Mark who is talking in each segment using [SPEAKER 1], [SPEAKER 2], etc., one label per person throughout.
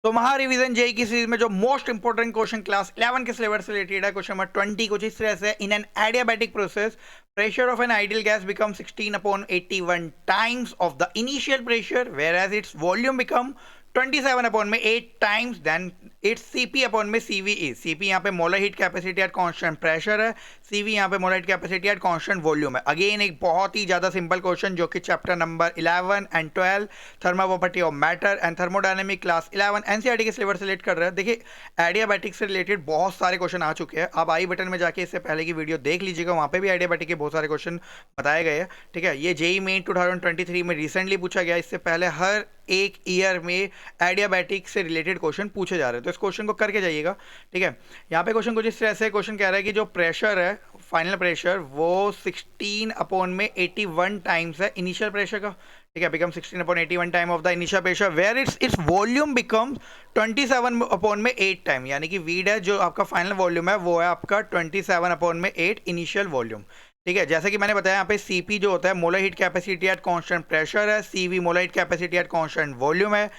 [SPEAKER 1] तो महारिवीजन जेई की सीरीज में जो मोस्ट इंपोर्टेंट क्वेश्चन क्लास 11 के सिलेबस से रिलेटेड है, क्वेश्चन नंबर 20 कुछ इस तरह से, in an adiabatic process pressure of an ideal gas becomes 16/81 times of the initial pressure, whereas its volume become 27/8 times then its Cp upon में Cv is Cp यहाँ पे molar heat capacity at constant pressure है, Cv यहाँ पे molar heat capacity at constant volume है। Again एक बहुत ही ज्यादा सिंपल क्वेश्चन जो कि chapter number 11 and 12 thermal property of matter and thermodynamic class 11 NCERT के सिलेबस से रिलेट कर रहे हैं। देखिए एडियाबैटिक से रिलेटेड बहुत सारे क्वेश्चन आ चुके हैं, आप आई बटन में जाके इससे पहले की वीडियो देख लीजिएगा, वहाँ पे भी एडियाबैटिक के बहुत सारे क्वेश्चन बताए गए हैं। ठीक है, ये जेई मेन 2023 में रिसेंटली पूछा गया, इससे पहले हर एक ईयर में एडियाबैटिक से रिलेटेड क्वेश्चन पूछे जा रहे हैं, तो इस क्वेश्चन को करके जाइएगा। ठीक है, यहाँ पे क्वेश्चन कुछ इस तरह से क्वेश्चन कह रहा है कि जो प्रेशर है, फाइनल प्रेशर, वो 16/81 टाइम्स है इनिशियल प्रेशर का। ठीक है, become 16/81 time of the initial pressure, where its volume become 27/8 time, यानी कि वी डैश जो आपका फाइनल वॉल्यूम है वो है आपका 27/8 इनिशियल वॉल्यूम। ठीक है, जैसे कि मैंने बताया यहाँ पे Cp जो होता है molar heat capacity at constant pressure है, Cv molar heat capacity at constant volume है,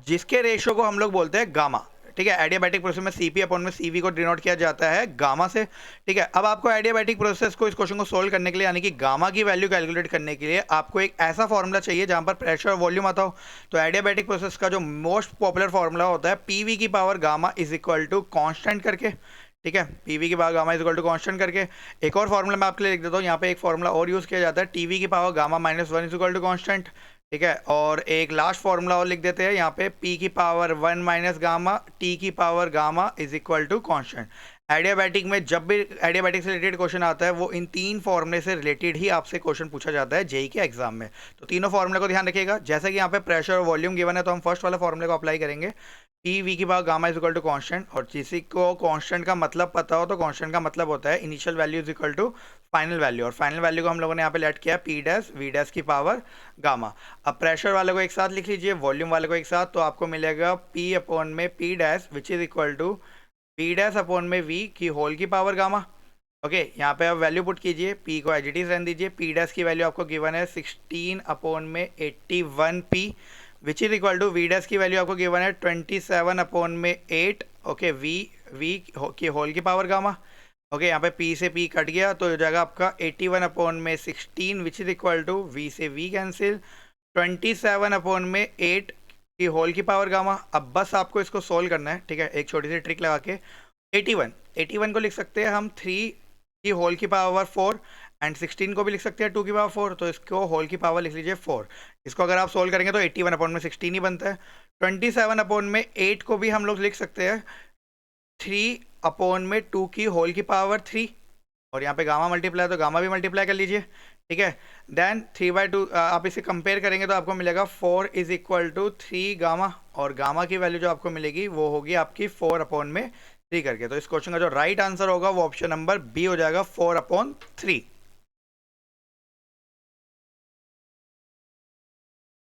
[SPEAKER 1] जिसके रेशियो को हम लोग बोलते हैं गामा। ठीक है, एडियाबैटिक प्रोसेस में Cp अपॉन में Cv को डिनोट किया जाता है गामा से। ठीक है, अब आपको एडियाबैटिक प्रोसेस को, इस क्वेश्चन को सोल्व करने के लिए, यानी कि गामा की वैल्यू कैलकुलेट करने के लिए आपको एक ऐसा फॉर्मूला चाहिए जहां पर प्रेशर और वॉल्यूम आता हो। तो एडियाबैटिक प्रोसेस का जो मोस्ट पॉपुलर फॉर्मूला होता है Pv की power gamma is equal to constant करके। ठीक है, पीवी की power gamma is equal to constant करके। एक और फॉर्मूला मैं आपके लिए लिख देता हूँ, यहाँ पे एक फॉर्मूला और यूज़ किया जाता है, टीवी की power gamma -1 is equal to constant. ठीक है, और एक लास्ट फॉर्मूला और लिख देते हैं यहाँ पे, पी की पावर 1 माइनस गामा, टी की power gamma is equal to constant. Adiabatic में जब भी एडियाबैटिक से रिलेटेड क्वेश्चन आता है, वो इन तीन फॉर्मूले से रिलेटेड ही आपसे क्वेश्चन पूछा जाता है जेई के एग्जाम में। तो तीनों फॉर्मूले को ध्यान रखिएगा। जैसे कि यहाँ पे प्रेशर और वॉल्यूम गिवन है, तो हम फर्स्ट वाले फॉर्मूले को अप्लाई करेंगे, पी वी की power gamma is equal to constant, और किसी को कांस्टेंट का मतलब पता हो तो कांस्टेंट का मतलब होता है initial value is equal to final value, और फाइनल वैल्यू को हम लोगों ने यहाँ पे लेट किया पी डैश वी डैश की पावर गामा। अब प्रेशर वाले को एक साथ लिख लीजिए, वॉल्यूम वाले को एक साथ, तो आपको मिलेगा पी अपॉन में P dash which is equal to P dash upon में वी की होल की पावर गामा। ओके, यहाँ पे आप वैल्यु पुट कीजिए, पी को एज इट इज रहने दीजिए, पी डैश की वैल्यू आपको गिवन है 16/81 P, which is equal to V dash की वैल्यू आपको गिवन है 27/8। ओके, वी की होल की पावर गामा। ओके, यहाँ पे पी से पी कट गया तो हो जाएगा आपका 81/16 which is equal to V से वी कैंसिल, 27/8 की होल की पावर गामा। अब बस आपको इसको सोल्व करना है। ठीक है, एक छोटी सी ट्रिक लगा के 81 को लिख सकते हैं हम 3 की होल की पावर 4, एंड 16 को भी लिख सकते हैं 2 की पावर 4, तो इसको होल की पावर लिख लीजिए 4। इसको अगर आप सोल्व करेंगे तो 81/16 ही बनता है। 27/8 को भी हम लोग लिख सकते हैं 3/2 की होल की पावर 3, और यहाँ पे गामा मल्टीप्लाई तो गामा भी मल्टीप्लाई कर लीजिए। ठीक है, देन 3/2 आप इसे कंपेयर करेंगे तो आपको मिलेगा 4 इज इक्वल टू 3 गामा, और गामा की वैल्यू जो आपको मिलेगी वो होगी आपकी 4/3 करके। तो इस क्वेश्चन का जो राइट आंसर होगा वो ऑप्शन नंबर बी हो जाएगा, 4/3।